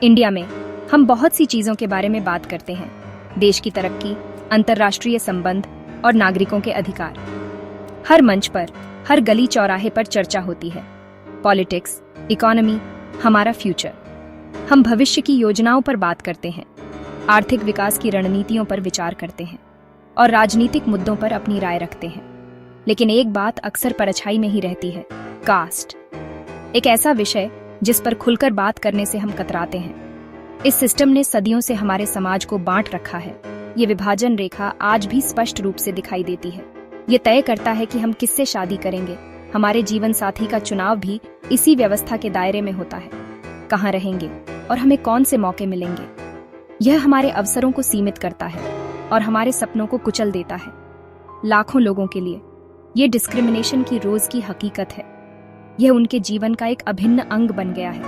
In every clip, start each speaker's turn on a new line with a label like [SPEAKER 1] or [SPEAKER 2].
[SPEAKER 1] India में हम बहुत सी चीजों के बारे में बात करते हैं। देश की तरक्की, अंतर्राष्ट्रीय संबंध और नागरिकों के अधिकार। हर मंच पर, हर गली चौराहे पर चर्चा होती है। पॉलिटिक्स, इकोनॉमी, हमारा फ्यूचर। हम भविष्य की योजनाओं पर बात करते हैं, आर्थिक विकास की रणनीतियों पर विचार करते हैं और राजनीतिक मुद्दों पर अपनी राय रखते हैं। लेकिन एक बात अक्सर परछाई में ही रहती है, कास्ट। एक ऐसा विषय जिस पर खुलकर बात करने से हम कतराते हैं। इस सिस्टम ने सदियों से हमारे समाज को बांट रखा है। ये विभाजन रेखा आज भी स्पष्ट रूप से दिखाई देती है। ये तय करता है कि हम किससे शादी करेंगे। हमारे जीवन साथी का चुनाव भी इसी व्यवस्था के दायरे में होता है। कहाँ रहेंगे और हमें कौन से मौके मिलेंगे। यह हमारे अवसरों को सीमित करता है और हमारे सपनों को कुचल देता है। लाखों लोगों के लिए ये डिस्क्रिमिनेशन की रोज की हकीकत है। यह उनके जीवन का एक अभिन्न अंग बन गया है।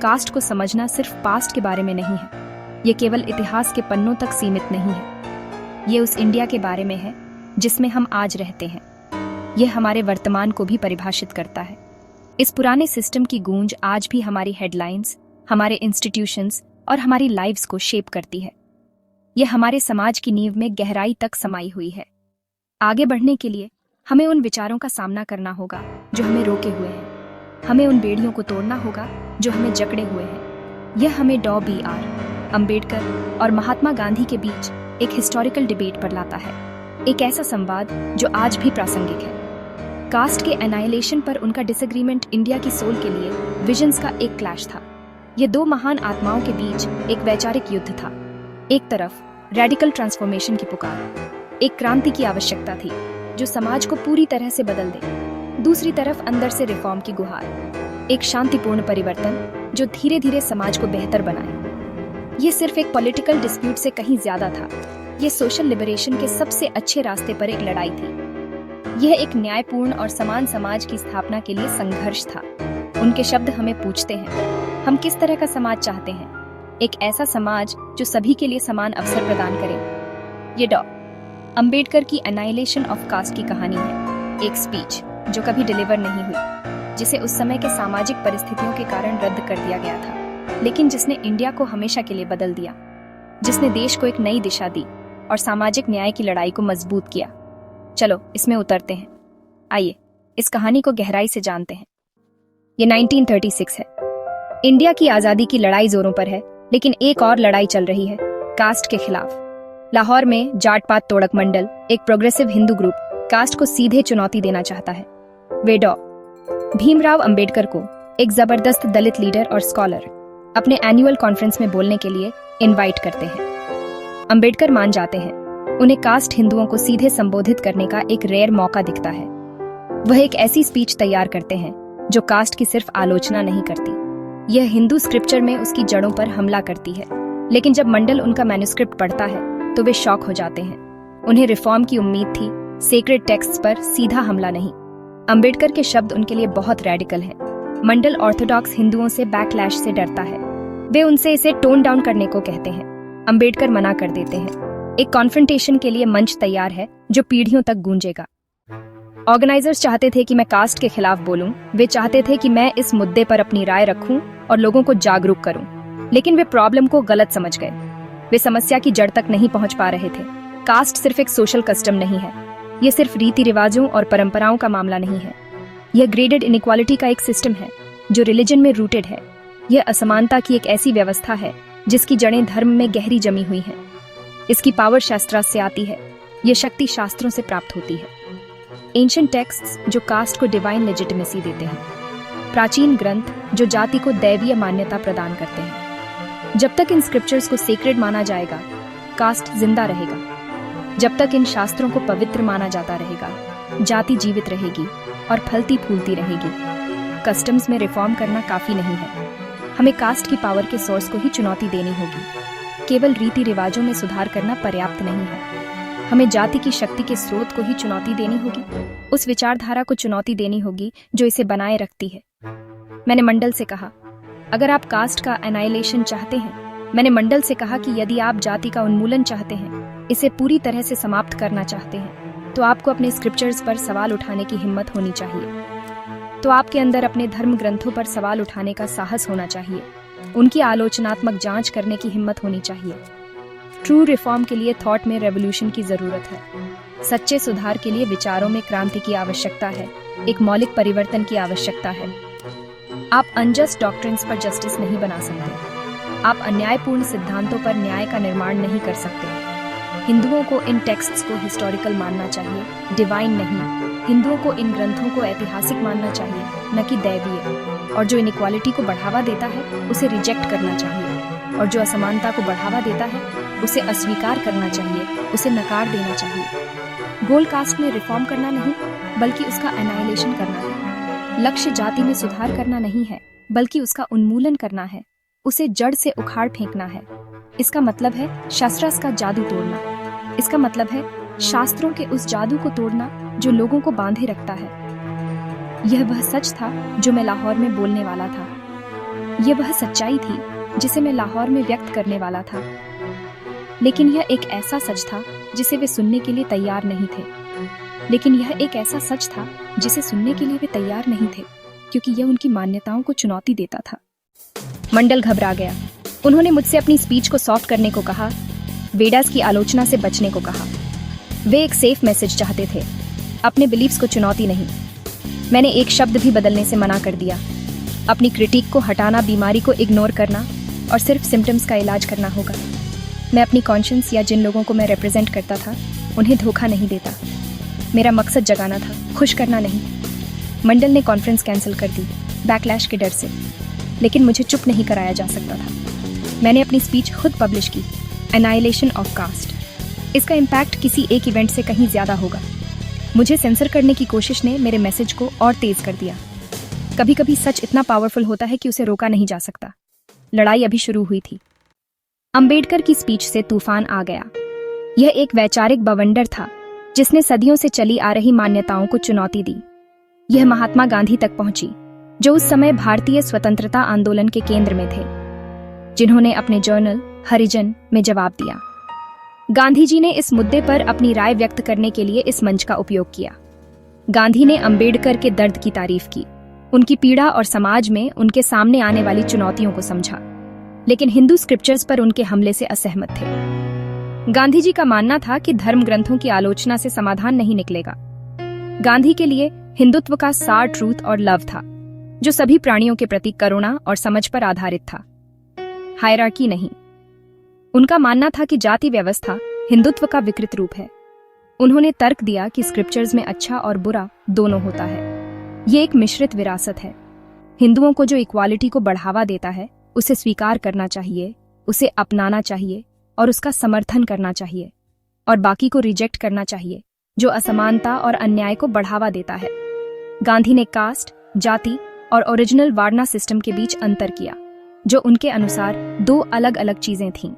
[SPEAKER 1] कास्ट को समझना सिर्फ पास्ट के बारे में नहीं है। ये केवल इतिहास के पन्नों तक सीमित नहीं है। ये उस इंडिया के बारे में है जिसमें हम आज रहते हैं। यह हमारे वर्तमान को भी परिभाषित करता है। इस पुराने सिस्टम की गूंज आज भी हमारी हेडलाइंस, हमारे इंस्टीट्यूशंस और हमारी लाइव्स को शेप करती है। यह हमारे समाज की नींव में गहराई तक समाई हुई है। आगे बढ़ने के लिए हमें उन विचारों का सामना करना होगा जो हमें रोके हुए हैं। हमें उन बेड़ियों को तोड़ना होगा जो हमें जकड़े हुए हैं। यह हमें डॉ. बी.आर. अम्बेडकर और महात्मा गांधी के बीच एक हिस्टोरिकल डिबेट पर लाता है। एक ऐसा संवाद जो आज भी प्रासंगिक है। कास्ट के एनाइलेशन पर उनका डिसएग्रीमेंट इंडिया की सोल के लिए विजन्स का एक क्लैश था। ये दो महान आत्माओं के बीच एक वैचारिक युद्ध था। एक तरफ रेडिकल ट्रांसफॉर्मेशन की पुकार, एक क्रांति की आवश्यकता थी जो समाज को पूरी तरह से बदल दे। दूसरी तरफ अंदर से रिफॉर्म की गुहार, एक शांतिपूर्ण परिवर्तन जो धीरे धीरे समाज को बेहतर बनाए। ये सिर्फ एक पॉलिटिकल डिस्प्यूट से कहीं ज्यादा था। ये सोशल लिबरेशन के सबसे अच्छे रास्ते पर एक लड़ाई थी। यह एक न्यायपूर्ण और समान समाज की स्थापना के लिए संघर्ष था। उनके शब्द हमें पूछते हैं, हम किस तरह का समाज चाहते हैं? एक ऐसा समाज जो सभी के लिए समान अवसर प्रदान करे। ये डॉ. अम्बेडकर की एनाइलेशन ऑफ कास्ट की कहानी है। एक स्पीच जो कभी डिलीवर नहीं हुई, जिसे उस समय के सामाजिक परिस्थितियों के कारण रद्द कर दिया गया था, लेकिन जिसने इंडिया को हमेशा के लिए बदल दिया, जिसने देश को एक नई दिशा दी और सामाजिक न्याय की लड़ाई को मजबूत किया। चलो इसमें उतरते हैं। आइए इस कहानी को गहराई से जानते हैं। ये 1936 है। इंडिया की आजादी की लड़ाई जोरों पर है, लेकिन एक और लड़ाई चल रही है, कास्ट के खिलाफ। लाहौर में जाट पात तोड़क मंडल, एक प्रोग्रेसिव हिंदू ग्रुप, कास्ट को सीधे चुनौती देना चाहता है। वे डॉ. भीमराव अंबेडकर को, एक जबरदस्त दलित लीडर और स्कॉलर, अपने एनुअल कॉन्फ्रेंस में बोलने के लिए इनवाइट करते हैं। अंबेडकर मान जाते हैं। उन्हें कास्ट हिंदुओं को सीधे संबोधित करने का एक रेयर मौका दिखता है। वह एक ऐसी स्पीच तैयार करते हैं जो कास्ट की सिर्फ आलोचना नहीं करती, यह हिंदू स्क्रिप्चर में उसकी जड़ों पर हमला करती है। लेकिन जब मंडल उनका मैन्युस्क्रिप्ट पढ़ता है तो वे शॉक हो जाते हैं। उन्हें रिफॉर्म की उम्मीद थी, सेक्रेड टेक्स्ट पर सीधा हमला नहीं। अंबेडकर के शब्द उनके लिए बहुत रेडिकल हैं। मंडल ऑर्थोडॉक्स हिंदुओं से बैकलैश से डरता है। वे उनसे इसे टोन डाउन करने को कहते हैं। अंबेडकर मना कर देते हैं। एक कॉन्फ्रंटेशन के लिए मंच तैयार है जो पीढ़ियों तक गूंजेगा। ऑर्गेनाइजर्स चाहते थे कि मैं कास्ट के खिलाफ बोलूं। वे चाहते थे कि मैं इस मुद्दे पर अपनी राय रखूं और लोगों को जागरूक करूं। लेकिन वे प्रॉब्लम को गलत समझ गए। वे समस्या की जड़ तक नहीं पहुंच पा रहे थे। कास्ट सिर्फ एक सोशल कस्टम नहीं है। यह सिर्फ रीति रिवाजों और परंपराओं का मामला नहीं है। यह ग्रेडेड इनइक्वालिटी का एक सिस्टम है जो रिलीजन में रूटेड है। यह असमानता की एक ऐसी व्यवस्था है जिसकी जड़ें धर्म में गहरी जमी हुई हैं। इसकी पावर शास्त्रार्थ से आती है। यह शक्ति शास्त्रों से प्राप्त होती है। एंशिएंट टेक्स्ट्स जो कास्ट को डिवाइन लेजिटिमेसी देते हैं, प्राचीन ग्रंथ जो जाति को दैवीय मान्यता प्रदान करते हैं। जब तक इन स्क्रिप्चर्स को सेक्रेड माना जाएगा, कास्ट जिंदा रहेगा। जब तक इन शास्त्रों को पवित्र माना जाता रहेगा, जाति जीवित रहेगी और फलती फूलती रहेगी। कस्टम्स में रिफॉर्म करना काफी नहीं है। हमें कास्ट की पावर के सोर्स को ही चुनौती देनी होगी। केवल रीति रिवाजों में सुधार करना पर्याप्त नहीं है। हमें जाति की शक्ति के स्रोत को ही चुनौती देनी होगी। उस विचारधारा को चुनौती देनी होगी जो इसे बनाए रखती है। मैंने मंडल से कहा, अगर आप कास्ट का एनाइलेशन चाहते हैं, मैंने मंडल से कहा कि यदि आप जाति का उन्मूलन चाहते हैं, इसे पूरी तरह से समाप्त करना चाहते हैं, तो आपको अपने स्क्रिप्चर्स पर सवाल उठाने की हिम्मत होनी चाहिए। तो आपके अंदर अपने धर्म ग्रंथों पर सवाल उठाने का साहस होना चाहिए। उनकी आलोचनात्मक जांच करने की हिम्मत होनी चाहिए। ट्रू रिफॉर्म के लिए थॉट में रेवोल्यूशन की जरूरत है। सच्चे सुधार के लिए विचारों में क्रांति की आवश्यकता है, एक मौलिक परिवर्तन की आवश्यकता है। आप अनजस्ट डॉक्ट्रिन्स पर जस्टिस नहीं बना सकते। आप अन्यायपूर्ण सिद्धांतों पर न्याय का निर्माण नहीं कर सकते। हिंदुओं को इन टेक्स्ट्स को हिस्टोरिकल मानना चाहिए, डिवाइन नहीं। हिंदुओं को इन ग्रंथों को ऐतिहासिक मानना चाहिए, न कि दैवीय। और जो इनइक्वालिटी को बढ़ावा देता है उसे रिजेक्ट करना चाहिए, और जो असमानता को बढ़ावा देता है उसे अस्वीकार करना चाहिए, उसे नकार देना चाहिए। गोल्ड कास्ट में रिफॉर्म करना नहीं, बल्कि उसका एनाइलेशन करना है। लक्ष्य जाति में सुधार करना नहीं है, बल्कि उसका उन्मूलन करना है, उसे जड़ से उखाड़ फेंकना है। इसका मतलब है शास्त्रास का जादू तोड़ना। इसका मतलब है शास्त्रों के उस जादू को तोड़ना जो लोगों को बांधे रखता है। यह वह सच था जो मैं लाहौर में बोलने वाला था। यह वह सच्चाई थी जिसे मैं लाहौर में व्यक्त करने वाला था। लेकिन यह एक ऐसा सच था जिसे वे सुनने के लिए तैयार नहीं थे। लेकिन यह एक ऐसा सच था जिसे सुनने के लिए वे तैयार नहीं थे, क्योंकि यह उनकी मान्यताओं को चुनौती देता था। मंडल घबरा गया। उन्होंने मुझसे अपनी स्पीच को सॉफ्ट करने को कहा, वेदास की आलोचना से बचने को कहा। वे एक सेफ मैसेज चाहते थे, अपने बिलीफ्स को चुनौती नहीं। मैंने एक शब्द भी बदलने से मना कर दिया। अपनी क्रिटिक को हटाना, बीमारी को इग्नोर करना और सिर्फ सिम्टम्स का इलाज करना होगा। मैं अपनी कॉन्शियंस या जिन लोगों को मैं रिप्रेजेंट करता था उन्हें धोखा नहीं देता। मेरा मकसद जगाना था, खुश करना नहीं। मंडल ने कॉन्फ्रेंस कैंसिल कर दी, बैकलैश के डर से। लेकिन मुझे चुप नहीं कराया जा सकता था। मैंने अपनी स्पीच खुद पब्लिश की, एनाइलेशन ऑफ कास्ट। इसका इम्पैक्ट किसी एक इवेंट से कहीं ज्यादा होगा। मुझे सेंसर करने की कोशिश ने मेरे मैसेज को और तेज कर दिया। कभी कभी सच इतना पावरफुल होता है कि उसे रोका नहीं जा सकता। लड़ाई अभी शुरू हुई थी। अंबेडकर की स्पीच से तूफान आ गया। यह एक वैचारिक बवंडर था जिसने सदियों से चली आ रही मान्यताओं को चुनौती दी। यह महात्मा गांधी तक पहुंची, जो उस समय भारतीय स्वतंत्रता आंदोलन के केंद्र में थे, जिन्होंने अपने जर्नल हरिजन में जवाब दिया। गांधी जी ने इस मुद्दे पर अपनी राय व्यक्त करने के लिए इस मंच का उपयोग किया। गांधी ने अंबेडकर के दर्द की तारीफ की, उनकी पीड़ा और समाज में उनके सामने आने वाली चुनौतियों को समझा, लेकिन हिंदू स्क्रिप्चर्स पर उनके हमले से असहमत थे। गांधी जी का मानना था कि धर्म ग्रंथों की आलोचना से समाधान नहीं निकलेगा। गांधी के लिए हिंदुत्व का सार ट्रूथ और लव था, जो सभी प्राणियों के प्रति करुणा और समझ पर आधारित था, हायरार्की नहीं। उनका मानना था कि जाति व्यवस्था हिंदुत्व का विकृत रूप है। उन्होंने तर्क दिया कि स्क्रिप्चर्स में अच्छा और बुरा दोनों होता है। ये एक मिश्रित विरासत है। हिंदुओं को जो इक्वालिटी को बढ़ावा देता है उसे स्वीकार करना चाहिए, उसे अपनाना चाहिए और उसका समर्थन करना चाहिए, और बाकी को रिजेक्ट करना चाहिए जो असमानता और अन्याय को बढ़ावा देता है। गांधी ने कास्ट, जाति और ओरिजिनल वार्ना सिस्टम के बीच अंतर किया, जो उनके अनुसार दो अलग अलग चीजें थीं।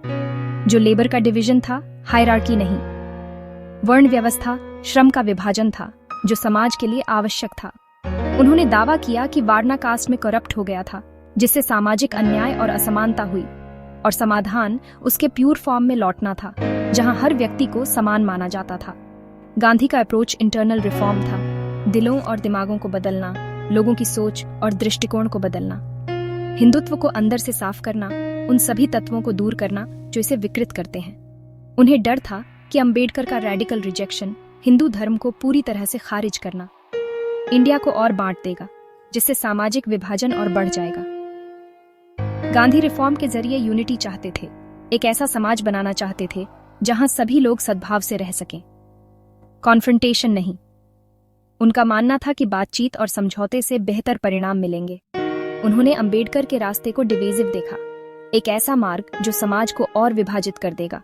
[SPEAKER 1] जो लेबर का डिवीजन था, हायरार्की नहीं। वर्ण व्यवस्था श्रम का विभाजन था, जो समाज के लिए आवश्यक था। उन्होंने दावा किया कि वार्ना कास्ट में करप्ट हो गया था, जिससे सामाजिक अन्याय और असमानता हुई, और समाधान उसके प्यूर फॉर्म में लौटना था, जहां हर व्यक्ति को समान माना जाता था। गांधी का अप्रोच इंटरनल रिफॉर्म था, दिलों और दिमागों को बदलना, लोगों की सोच और दृष्टिकोण को बदलना, हिंदुत्व को अंदर से साफ करना, उन सभी तत्वों को दूर करना जो इसे विकृत करते हैं। उन्हें डर था कि अंबेडकर का रेडिकल रिजेक्शन हिंदू धर्म को पूरी तरह से खारिज करना इंडिया को और बांट देगा, जिससे सामाजिक विभाजन और बढ़ जाएगा। गांधी रिफॉर्म के जरिए यूनिटी चाहते थे, एक ऐसा समाज बनाना चाहते थे जहां सभी लोग सद्भाव से रह सकें, कॉन्फ्रंटेशन नहीं। उनका मानना था कि बातचीत और समझौते से बेहतर परिणाम मिलेंगे। उन्होंने अंबेडकर के रास्ते को डिवीजिव देखा, एक ऐसा मार्ग जो समाज को और विभाजित कर देगा,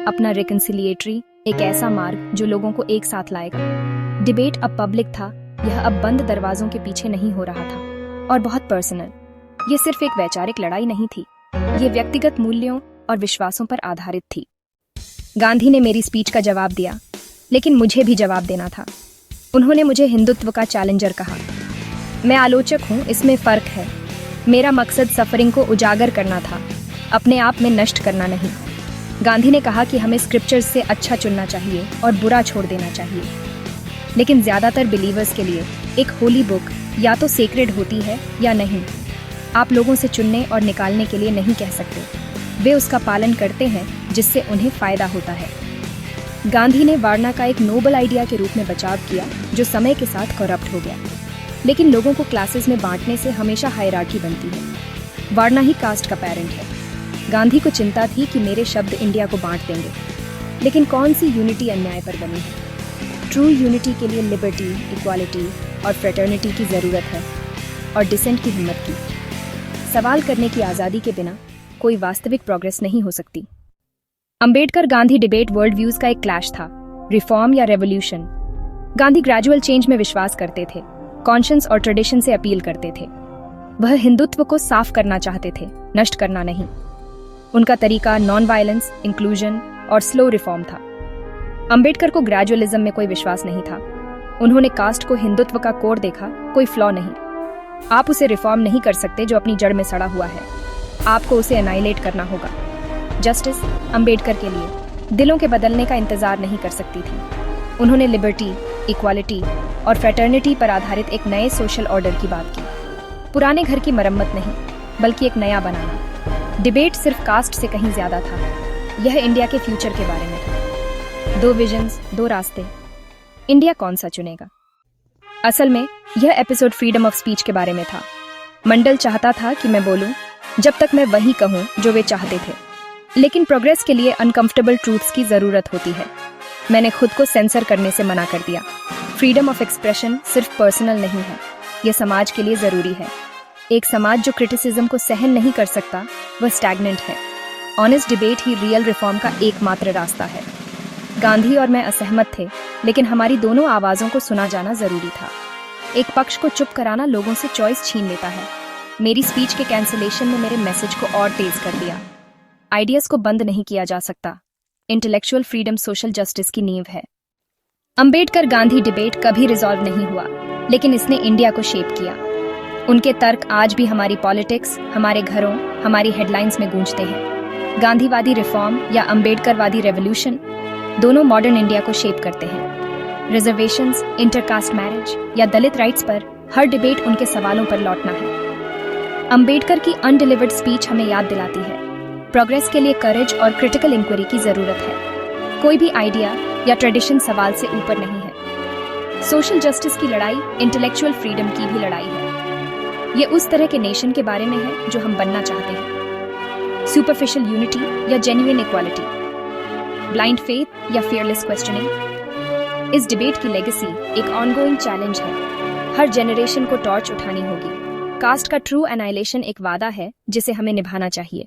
[SPEAKER 1] अपना रिकंसिलिएटरी, एक ऐसा मार्ग जो लोगों को एक साथ लाएगा। डिबेट अब पब्लिक था, यह अब बंद दरवाजों के पीछे नहीं हो रहा था, और बहुत पर्सनल। यह सिर्फ एक वैचारिक लड़ाई नहीं थी, ये व्यक्तिगत मूल्यों और विश्वासों पर आधारित थी। गांधी ने मेरी स्पीच का जवाब दिया, लेकिन मुझे भी जवाब देना था। उन्होंने मुझे हिंदुत्व का चैलेंजर कहा। मैं आलोचक हूँ, इसमें फर्क है। मेरा मकसद सफरिंग को उजागर करना था, अपने आप में नष्ट करना नहीं। गांधी ने कहा कि हमें स्क्रिप्चर्स से अच्छा चुनना चाहिए और बुरा छोड़ देना चाहिए। लेकिन ज्यादातर बिलीवर्स के लिए एक होली बुक या तो सेक्रेड होती है या नहीं। आप लोगों से चुनने और निकालने के लिए नहीं कह सकते, वे उसका पालन करते हैं जिससे उन्हें फायदा होता है। गांधी ने वारणा का एक नोबल आइडिया के रूप में बचाव किया जो समय के साथ करप्ट हो गया, लेकिन लोगों को क्लासेस में बांटने से हमेशा हायरार्की बनती है। वारणा ही कास्ट का पेरेंट है। गांधी को चिंता थी कि मेरे शब्द इंडिया को बांट देंगे, लेकिन कौन सी यूनिटी अन्याय पर बनी है? ट्रू यूनिटी के लिए लिबर्टी, इक्वालिटी और फ्रेटर्निटी की ज़रूरत है, और डिसेंट की हिम्मत की। सवाल करने की आज़ादी के बिना कोई वास्तविक प्रोग्रेस नहीं हो सकती। Ambedkar Gandhi debate world views का एक क्लैश था, रिफॉर्म या रेवोल्यूशन। गांधी ग्रेजुअल चेंज में विश्वास करते थे, कॉन्शियंस और ट्रेडिशन से अपील करते थे। वह हिंदुत्व को साफ करना चाहते थे, नष्ट करना नहीं। उनका तरीका नॉन वायलेंस, इंक्लूजन और स्लो रिफॉर्म था। अंबेडकर को ग्रेजुअलिज्म में कोई विश्वास नहीं था। उन्होंने कास्ट को हिंदुत्व का कोड देखा, कोई फ्लॉ नहीं। आप उसे रिफॉर्म नहीं कर सकते जो अपनी जड़ में सड़ा हुआ है, आपको उसे एनाइलेट करना होगा। जस्टिस अंबेडकर के लिए दिलों के बदलने का इंतजार नहीं कर सकती थी। उन्होंने लिबर्टी, इक्वालिटी और फ्रेटर्निटी पर आधारित एक नए सोशल ऑर्डर की बात की। पुराने घर की मरम्मत नहीं, बल्कि एक नया बनाना। डिबेट सिर्फ कास्ट से कहीं ज्यादा था। यह इंडिया के फ्यूचर के बारे में था। 2 विजन्स, 2 रास्ते। इंडिया कौन सा चुनेगा? असल में यह एपिसोड फ्रीडम ऑफ स्पीच के बारे में था। मंडल चाहता था कि मैं बोलूं जब तक मैं वही कहूं जो वे चाहते थे, लेकिन प्रोग्रेस के लिए अनकंफर्टेबल ट्रूथ्स की जरूरत होती है। मैंने खुद को सेंसर करने से मना कर दिया। फ्रीडम ऑफ एक्सप्रेशन सिर्फ पर्सनल नहीं है, यह समाज के लिए जरूरी है। एक समाज जो क्रिटिसिज्म को सहन नहीं कर सकता, वह स्टैग्नेंट है। ऑनेस्ट डिबेट ही रियल रिफॉर्म का एकमात्र रास्ता है। गांधी और मैं असहमत थे, लेकिन हमारी दोनों आवाजों को सुना जाना जरूरी था। एक पक्ष को चुप कराना लोगों से चॉइस छीन लेता है। मेरी स्पीच के कैंसिलेशन ने मेरे मैसेज को और तेज कर दिया। आइडियाज को बंद नहीं किया जा सकता। इंटेलेक्चुअल फ्रीडम सोशल जस्टिस की नींव है। अंबेडकर गांधी डिबेट कभी रिजॉल्व नहीं हुआ, लेकिन इसने इंडिया को शेप किया। उनके तर्क आज भी हमारी पॉलिटिक्स, हमारे घरों, हमारी हेडलाइंस में गूंजते हैं। गांधीवादी रिफॉर्म या अंबेडकरवादी रेवोल्यूशन, दोनों मॉडर्न इंडिया को शेप करते हैं। रिजर्वेशंस, इंटरकास्ट मैरिज या दलित राइट्स पर हर डिबेट उनके सवालों पर लौटना है। अंबेडकर की अनडिलीवर्ड स्पीच हमें याद दिलाती है, प्रोग्रेस के लिए करेज और क्रिटिकल इंक्वायरी की जरूरत है। कोई भी आइडिया या ट्रेडिशन सवाल से ऊपर नहीं है। सोशल जस्टिस की लड़ाई इंटेलेक्चुअल फ्रीडम की भी लड़ाई है। ये उस तरह के नेशन के बारे में है जो हम बनना चाहते हैं। सुपरफिशियल यूनिटी या जेन्युइन इक्वालिटी, ब्लाइंड फेथ या फियरलेस क्वेश्चनिंग। इस डिबेट की लेगेसी एक ऑनगोइंग चैलेंज है। हर जनरेशन को टॉर्च उठानी होगी। कास्ट का ट्रू एनाइलेशन एक वादा है जिसे हमें निभाना चाहिए।